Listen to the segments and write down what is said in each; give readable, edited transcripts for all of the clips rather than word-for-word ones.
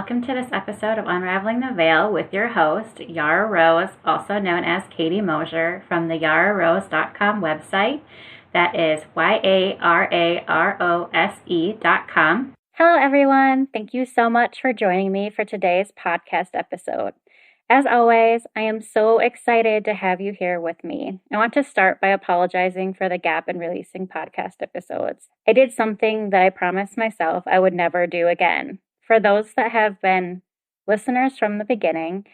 welcome to this episode of Unraveling the Veil with your host, Yara Rose, also known as Katie Mosier, from the yararose.com website. That is YARAROSE.com. Hello, everyone. Thank you so much for joining me for today's podcast episode. As always, I am so excited to have you here with me. I want to start by apologizing for the gap in releasing podcast episodes. I did something that I promised myself I would never do again. For those that have been listeners from the beginning,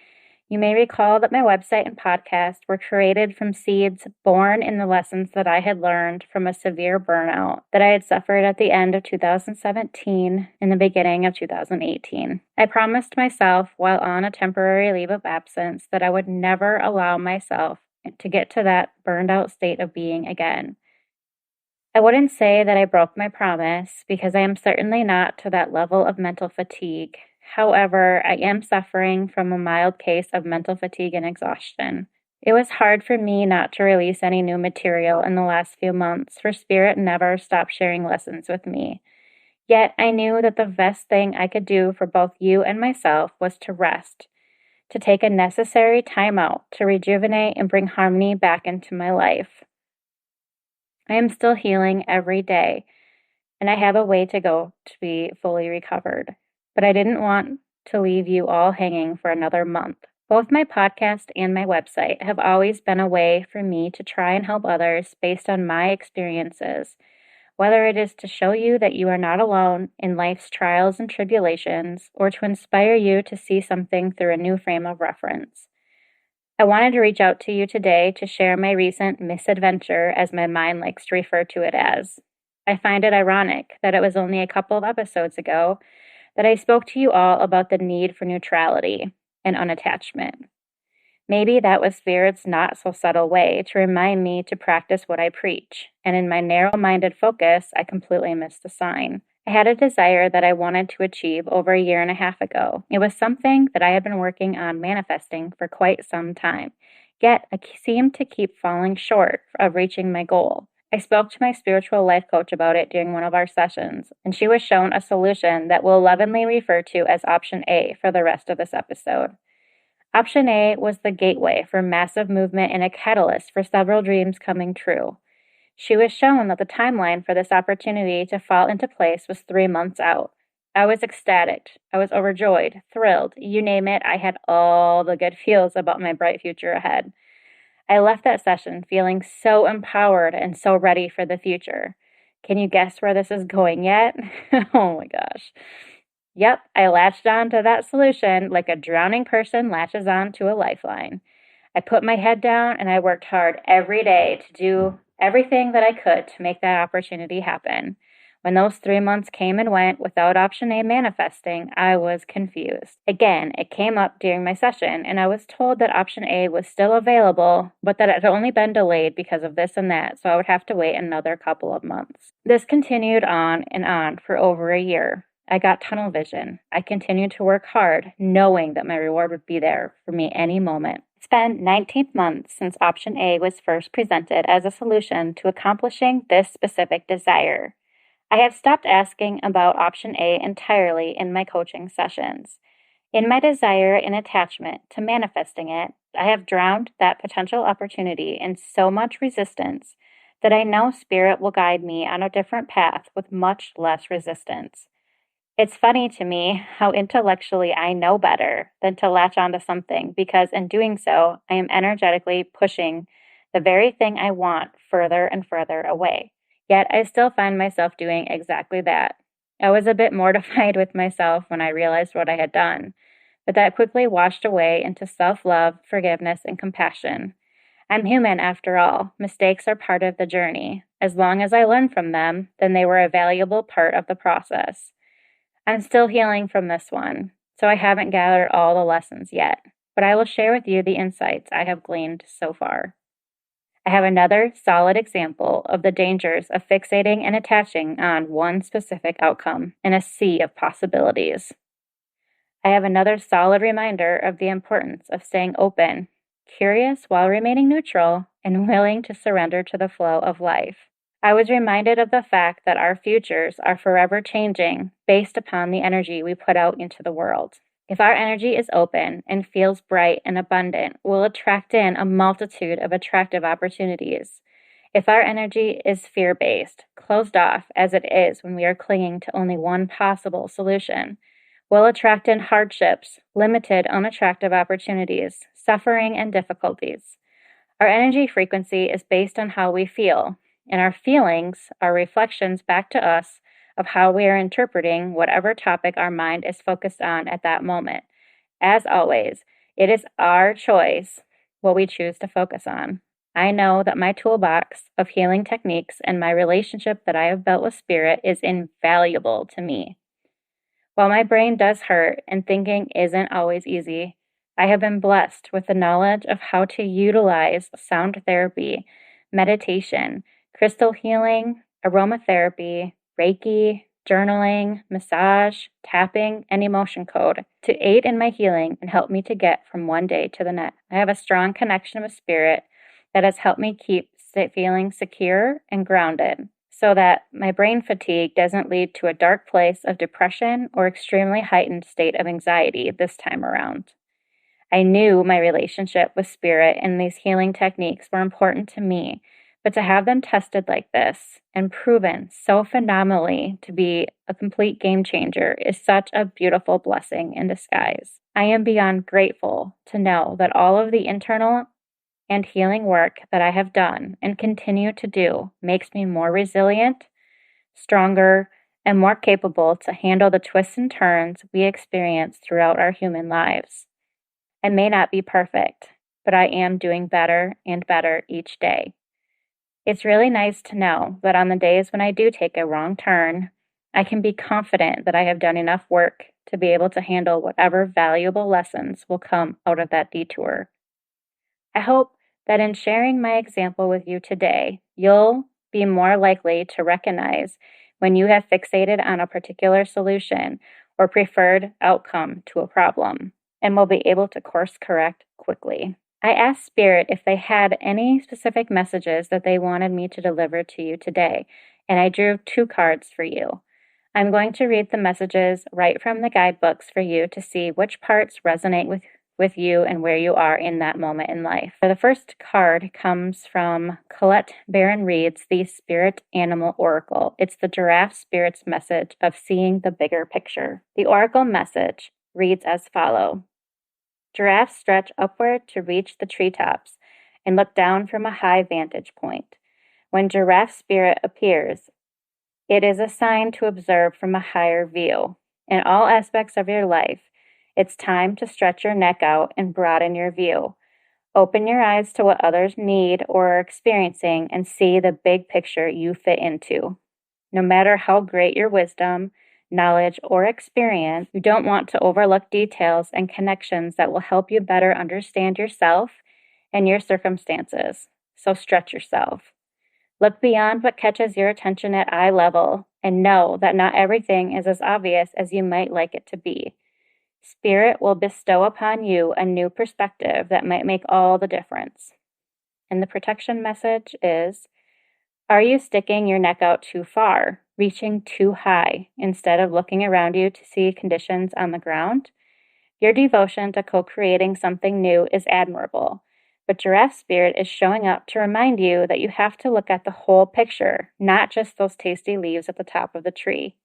you may recall that my website and podcast were created from seeds born in the lessons that I had learned from a severe burnout that I had suffered at the end of 2017 and the beginning of 2018. I promised myself while on a temporary leave of absence that I would never allow myself to get to that burned out state of being again. I wouldn't say that I broke my promise because I am certainly not to that level of mental fatigue. However, I am suffering from a mild case of mental fatigue and exhaustion. It was hard for me not to release any new material in the last few months, for Spirit never stopped sharing lessons with me. Yet I knew that the best thing I could do for both you and myself was to rest, to take a necessary time out to rejuvenate and bring harmony back into my life. I am still healing every day, and I have a way to go to be fully recovered. But I didn't want to leave you all hanging for another month. Both my podcast and my website have always been a way for me to try and help others based on my experiences, whether it is to show you that you are not alone in life's trials and tribulations, or to inspire you to see something through a new frame of reference. I wanted to reach out to you today to share my recent misadventure, as my mind likes to refer to it as. I find it ironic that it was only a couple of episodes ago that I spoke to you all about the need for neutrality and unattachment. Maybe that was Spirit's not so subtle way to remind me to practice what I preach, and in my narrow-minded focus, I completely missed the sign. I had a desire that I wanted to achieve over a year and a half ago. It was something that I had been working on manifesting for quite some time, yet I seemed to keep falling short of reaching my goal. I spoke to my spiritual life coach about it during one of our sessions, and she was shown a solution that we'll lovingly refer to as Option A for the rest of this episode. Option A was the gateway for massive movement and a catalyst for several dreams coming true. She was shown that the timeline for this opportunity to fall into place was 3 months out. I was ecstatic. I was overjoyed, thrilled. You name it, I had all the good feels about my bright future ahead. I left that session feeling so empowered and so ready for the future. Can you guess where this is going yet? Oh my gosh. Yep, I latched on to that solution like a drowning person latches on to a lifeline. I put my head down and I worked hard every day to do everything that I could to make that opportunity happen. When those 3 months came and went without Option A manifesting, I was confused. Again, it came up during my session, and I was told that Option A was still available, but that it had only been delayed because of this and that, so I would have to wait another couple of months. This continued on and on for over a year. I got tunnel vision. I continued to work hard, knowing that my reward would be there for me any moment. It's been 19 months since Option A was first presented as a solution to accomplishing this specific desire. I have stopped asking about Option A entirely in my coaching sessions. In my desire and attachment to manifesting it, I have drowned that potential opportunity in so much resistance that I know Spirit will guide me on a different path with much less resistance. It's funny to me how intellectually I know better than to latch onto something, because in doing so, I am energetically pushing the very thing I want further and further away. Yet I still find myself doing exactly that. I was a bit mortified with myself when I realized what I had done, but that quickly washed away into self-love, forgiveness, and compassion. I'm human after all. Mistakes are part of the journey. As long as I learn from them, then they were a valuable part of the process. I'm still healing from this one, so I haven't gathered all the lessons yet, but I will share with you the insights I have gleaned so far. I have another solid example of the dangers of fixating and attaching on one specific outcome in a sea of possibilities. I have another solid reminder of the importance of staying open, curious while remaining neutral, and willing to surrender to the flow of life. I was reminded of the fact that our futures are forever changing based upon the energy we put out into the world. If our energy is open and feels bright and abundant, we'll attract in a multitude of attractive opportunities. If our energy is fear-based, closed off as it is when we are clinging to only one possible solution, we'll attract in hardships, limited, unattractive opportunities, suffering, and difficulties. Our energy frequency is based on how we feel, and our feelings are reflections back to us of how we are interpreting whatever topic our mind is focused on at that moment. As always, it is our choice what we choose to focus on. I know that my toolbox of healing techniques and my relationship that I have built with spirit is invaluable to me. While my brain does hurt and thinking isn't always easy, I have been blessed with the knowledge of how to utilize sound therapy, meditation, crystal healing, aromatherapy, Reiki, journaling, massage, tapping, and emotion code to aid in my healing and help me to get from one day to the next. I have a strong connection with spirit that has helped me keep feeling secure and grounded so that my brain fatigue doesn't lead to a dark place of depression or extremely heightened state of anxiety this time around. I knew my relationship with spirit and these healing techniques were important to me, but to have them tested like this and proven so phenomenally to be a complete game changer is such a beautiful blessing in disguise. I am beyond grateful to know that all of the internal and healing work that I have done and continue to do makes me more resilient, stronger, and more capable to handle the twists and turns we experience throughout our human lives. I may not be perfect, but I am doing better and better each day. It's really nice to know that on the days when I do take a wrong turn, I can be confident that I have done enough work to be able to handle whatever valuable lessons will come out of that detour. I hope that in sharing my example with you today, you'll be more likely to recognize when you have fixated on a particular solution or preferred outcome to a problem, and will be able to course correct quickly. I asked Spirit if they had any specific messages that they wanted me to deliver to you today, and I drew 2 cards for you. I'm going to read the messages right from the guidebooks for you to see which parts resonate with you and where you are in that moment in life. So the first card comes from Colette Baron Reed's The Spirit Animal Oracle. It's the giraffe spirit's message of seeing the bigger picture. The oracle message reads as follows. Giraffes stretch upward to reach the treetops and look down from a high vantage point. When giraffe spirit appears, it is a sign to observe from a higher view. In all aspects of your life, it's time to stretch your neck out and broaden your view. Open your eyes to what others need or are experiencing and see the big picture you fit into. No matter how great your wisdom, knowledge, or experience, you don't want to overlook details and connections that will help you better understand yourself and your circumstances. So stretch yourself. Look beyond what catches your attention at eye level and know that not everything is as obvious as you might like it to be. Spirit will bestow upon you a new perspective that might make all the difference. And the protection message is, are you sticking your neck out too far, reaching too high, instead of looking around you to see conditions on the ground? Your devotion to co-creating something new is admirable, but Giraffe Spirit is showing up to remind you that you have to look at the whole picture, not just those tasty leaves at the top of the tree.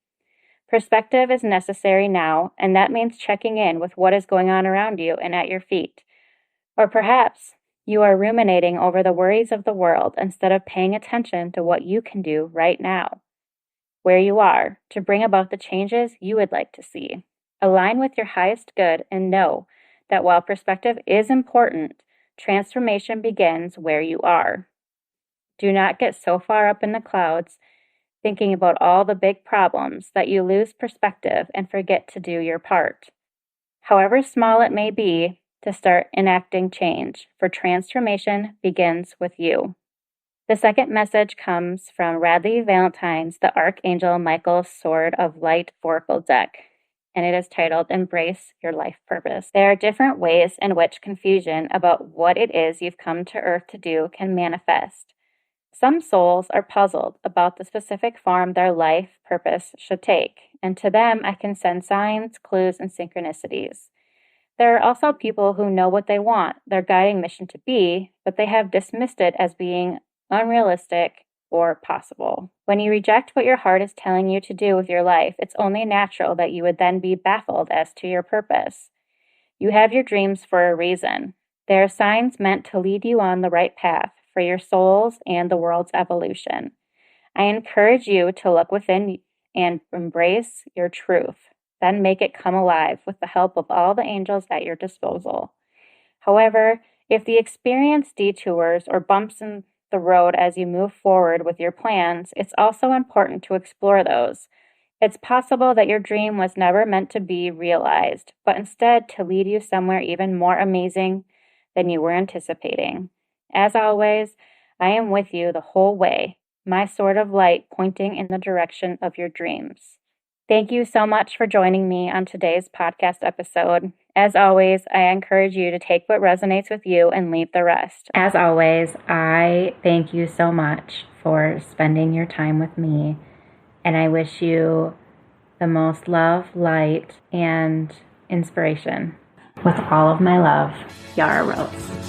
Perspective is necessary now, and that means checking in with what is going on around you and at your feet. Or perhaps you are ruminating over the worries of the world instead of paying attention to what you can do right now, where you are, to bring about the changes you would like to see. Align with your highest good and know that while perspective is important, transformation begins where you are. Do not get so far up in the clouds thinking about all the big problems that you lose perspective and forget to do your part, however small it may be, to start enacting change, for transformation begins with you. The second message comes from Radley Valentine's The Archangel Michael's Sword of Light Oracle deck, and it is titled Embrace Your Life Purpose. There are different ways in which confusion about what it is you've come to Earth to do can manifest. Some souls are puzzled about the specific form their life purpose should take, and to them I can send signs, clues, and synchronicities. There are also people who know what they want their guiding mission to be, but they have dismissed it as being unrealistic or possible. When you reject what your heart is telling you to do with your life, it's only natural that you would then be baffled as to your purpose. You have your dreams for a reason. They are signs meant to lead you on the right path for your soul's and the world's evolution. I encourage you to look within and embrace your truth. Then make it come alive with the help of all the angels at your disposal. However, if the experience detours or bumps in the road as you move forward with your plans, it's also important to explore those. It's possible that your dream was never meant to be realized, but instead to lead you somewhere even more amazing than you were anticipating. As always, I am with you the whole way, my sword of light pointing in the direction of your dreams. Thank you so much for joining me on today's podcast episode. As always, I encourage you to take what resonates with you and leave the rest. As always, I thank you so much for spending your time with me, and I wish you the most love, light, and inspiration. With all of my love, Yara Rose.